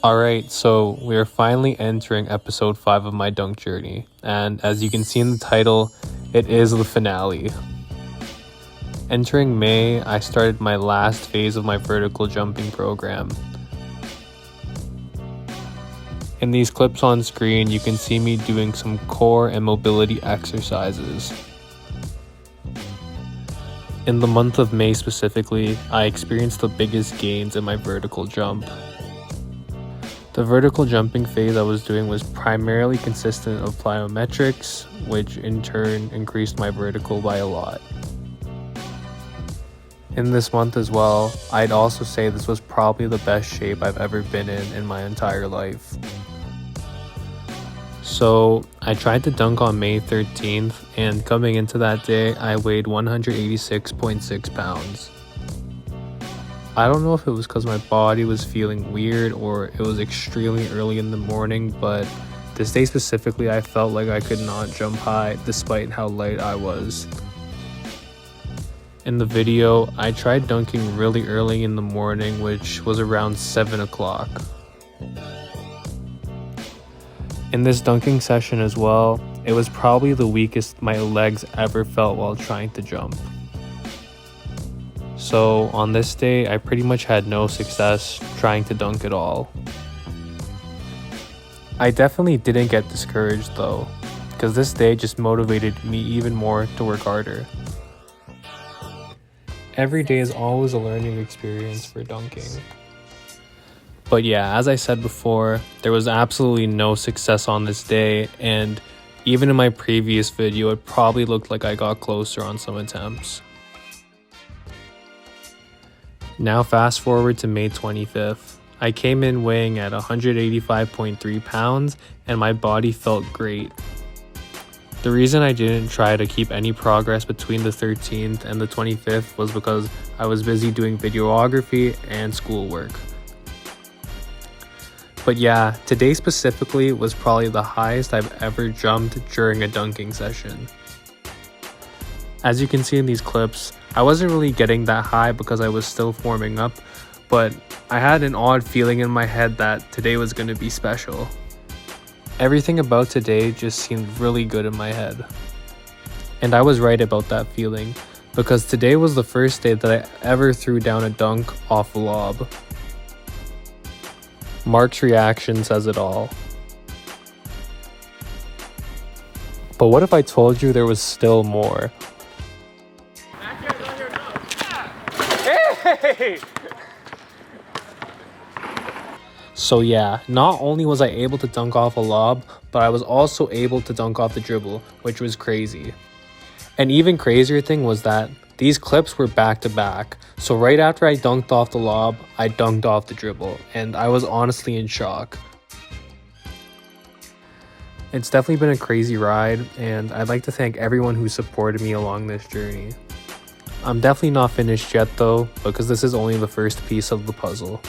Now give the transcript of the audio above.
Alright, so we are finally entering episode 5 of my dunk journey, and as you can see in the title, it is the finale. Entering May, I started my last phase of my vertical jumping program. In these clips on screen, you can see me doing some core and mobility exercises. In the month of May specifically, I experienced the biggest gains in my vertical jump. The vertical jumping phase I was doing was primarily consistent of plyometrics, which in turn increased my vertical by a lot. In this month as well, I'd also say this was probably the best shape I've ever been in my entire life. So I tried to dunk on May 13th, and coming into that day, I weighed 186.6 pounds. I don't know if it was because my body was feeling weird or it was extremely early in the morning, but this day specifically I felt like I could not jump high despite how light I was. In the video, I tried dunking really early in the morning, which was around 7 o'clock. In this dunking session as well, it was probably the weakest my legs ever felt while trying to jump. So on this day, I pretty much had no success trying to dunk at all. I definitely didn't get discouraged though, because this day just motivated me even more to work harder. Every day is always a learning experience for dunking. But yeah, as I said before, there was absolutely no success on this day, and even in my previous video, it probably looked like I got closer on some attempts. Now fast forward to May 25th. I came in weighing at 185.3 pounds and my body felt great. The reason I didn't try to keep any progress between the 13th and the 25th was because I was busy doing videography and schoolwork. But yeah, today specifically was probably the highest I've ever jumped during a dunking session. As you can see in these clips, I wasn't really getting that high because I was still forming up, but I had an odd feeling in my head that today was going to be special. Everything about today just seemed really good in my head. And I was right about that feeling, because today was the first day that I ever threw down a dunk off a lob. Mark's reaction says it all. But what if I told you there was still more? Hey! So yeah, not only was I able to dunk off a lob, but I was also able to dunk off the dribble, which was crazy. An even crazier thing was that these clips were back to back, so right after I dunked off the lob, I dunked off the dribble, and I was honestly in shock. It's definitely been a crazy ride, and I'd like to thank everyone who supported me along this journey. I'm definitely not finished yet though, because this is only the first piece of the puzzle.